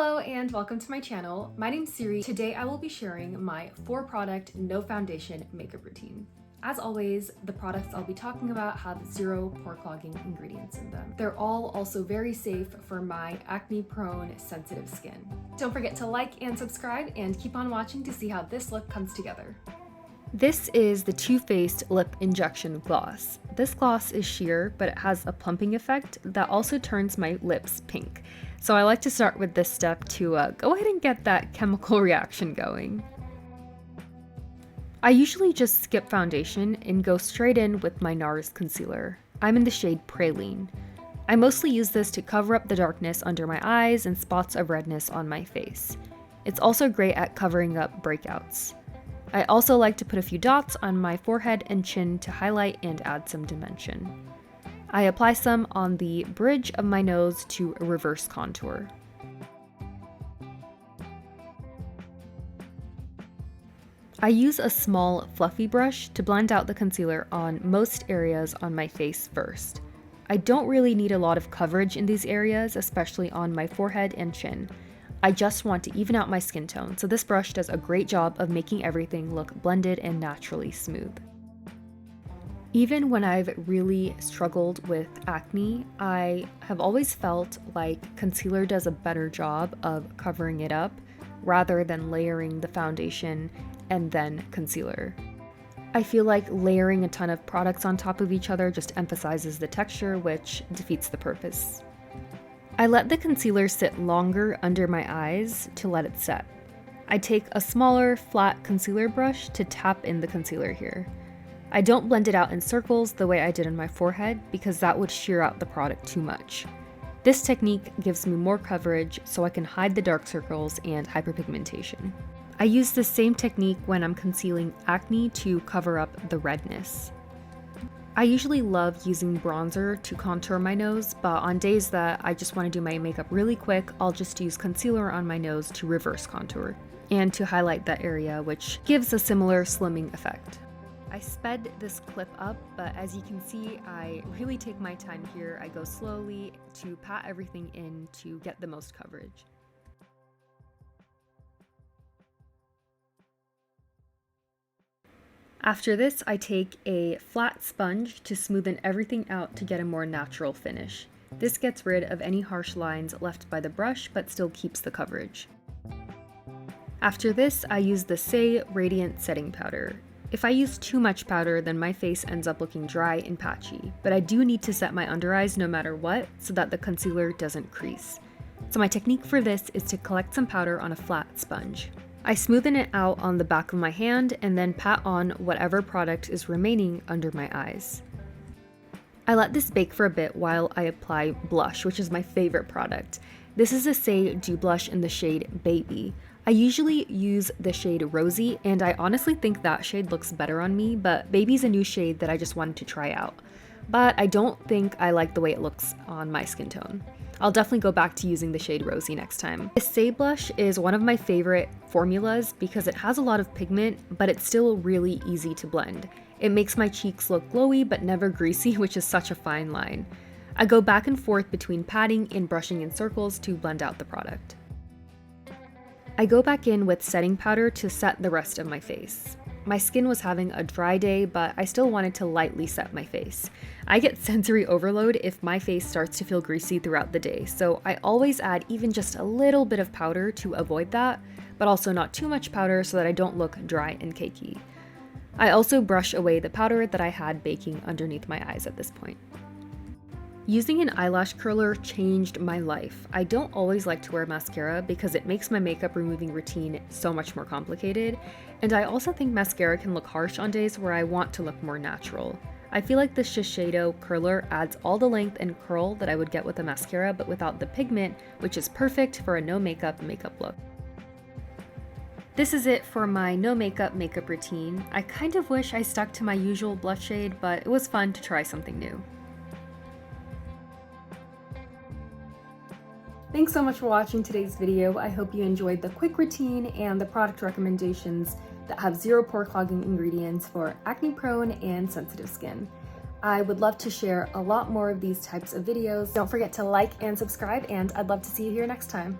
Hello and welcome to my channel. My name's Siri. Today I will be sharing my 4-product, no foundation makeup routine. As always, the products I'll be talking about have 0 pore-clogging ingredients in them. They're all also very safe for my acne-prone, sensitive skin. Don't forget to like and subscribe and keep on watching to see how this look comes together. This is the Too Faced Lip Injection Gloss. This gloss is sheer, but it has a plumping effect that also turns my lips pink. So I like to start with this step to go ahead and get that chemical reaction going. I usually just skip foundation and go straight in with my NARS concealer. I'm in the shade Praline. I mostly use this to cover up the darkness under my eyes and spots of redness on my face. It's also great at covering up breakouts. I also like to put a few dots on my forehead and chin to highlight and add some dimension. I apply some on the bridge of my nose to reverse contour. I use a small fluffy brush to blend out the concealer on most areas on my face first. I don't really need a lot of coverage in these areas, especially on my forehead and chin. I just want to even out my skin tone, so this brush does a great job of making everything look blended and naturally smooth. Even when I've really struggled with acne, I have always felt like concealer does a better job of covering it up rather than layering the foundation and then concealer. I feel like layering a ton of products on top of each other just emphasizes the texture, which defeats the purpose. I let the concealer sit longer under my eyes to let it set. I take a smaller, flat concealer brush to tap in the concealer here. I don't blend it out in circles the way I did on my forehead because that would sheer out the product too much. This technique gives me more coverage so I can hide the dark circles and hyperpigmentation. I use the same technique when I'm concealing acne to cover up the redness. I usually love using bronzer to contour my nose, but on days that I just want to do my makeup really quick, I'll just use concealer on my nose to reverse contour and to highlight that area, which gives a similar slimming effect. I sped this clip up, but as you can see, I really take my time here. I go slowly to pat everything in to get the most coverage. After this, I take a flat sponge to smoothen everything out to get a more natural finish. This gets rid of any harsh lines left by the brush, but still keeps the coverage. After this, I use the Saie Radiant Setting Powder. If I use too much powder, then my face ends up looking dry and patchy, but I do need to set my under eyes no matter what so that the concealer doesn't crease. So my technique for this is to collect some powder on a flat sponge. I smoothen it out on the back of my hand and then pat on whatever product is remaining under my eyes. I let this bake for a bit while I apply blush, which is my favorite product. This is a Saie Dew Blush in the shade Baby. I usually use the shade Rosy, and I honestly think that shade looks better on me, but Baby's a new shade that I just wanted to try out. But I don't think I like the way it looks on my skin tone. I'll definitely go back to using the shade Rosy next time. This Saie blush is one of my favorite formulas because it has a lot of pigment, but it's still really easy to blend. It makes my cheeks look glowy but never greasy, which is such a fine line. I go back and forth between patting and brushing in circles to blend out the product. I go back in with setting powder to set the rest of my face. My skin was having a dry day, but I still wanted to lightly set my face. I get sensory overload if my face starts to feel greasy throughout the day, so I always add even just a little bit of powder to avoid that, but also not too much powder so that I don't look dry and cakey. I also brush away the powder that I had baking underneath my eyes at this point. Using an eyelash curler changed my life. I don't always like to wear mascara because it makes my makeup removing routine so much more complicated, and I also think mascara can look harsh on days where I want to look more natural. I feel like the Shiseido curler adds all the length and curl that I would get with a mascara, but without the pigment, which is perfect for a no makeup look. This is it for my no makeup routine. I kind of wish I stuck to my usual blush shade, but it was fun to try something new. Thanks so much for watching today's video. I hope you enjoyed the quick routine and the product recommendations that have 0 pore-clogging ingredients for acne-prone and sensitive skin. I would love to share a lot more of these types of videos. Don't forget to like and subscribe, and I'd love to see you here next time.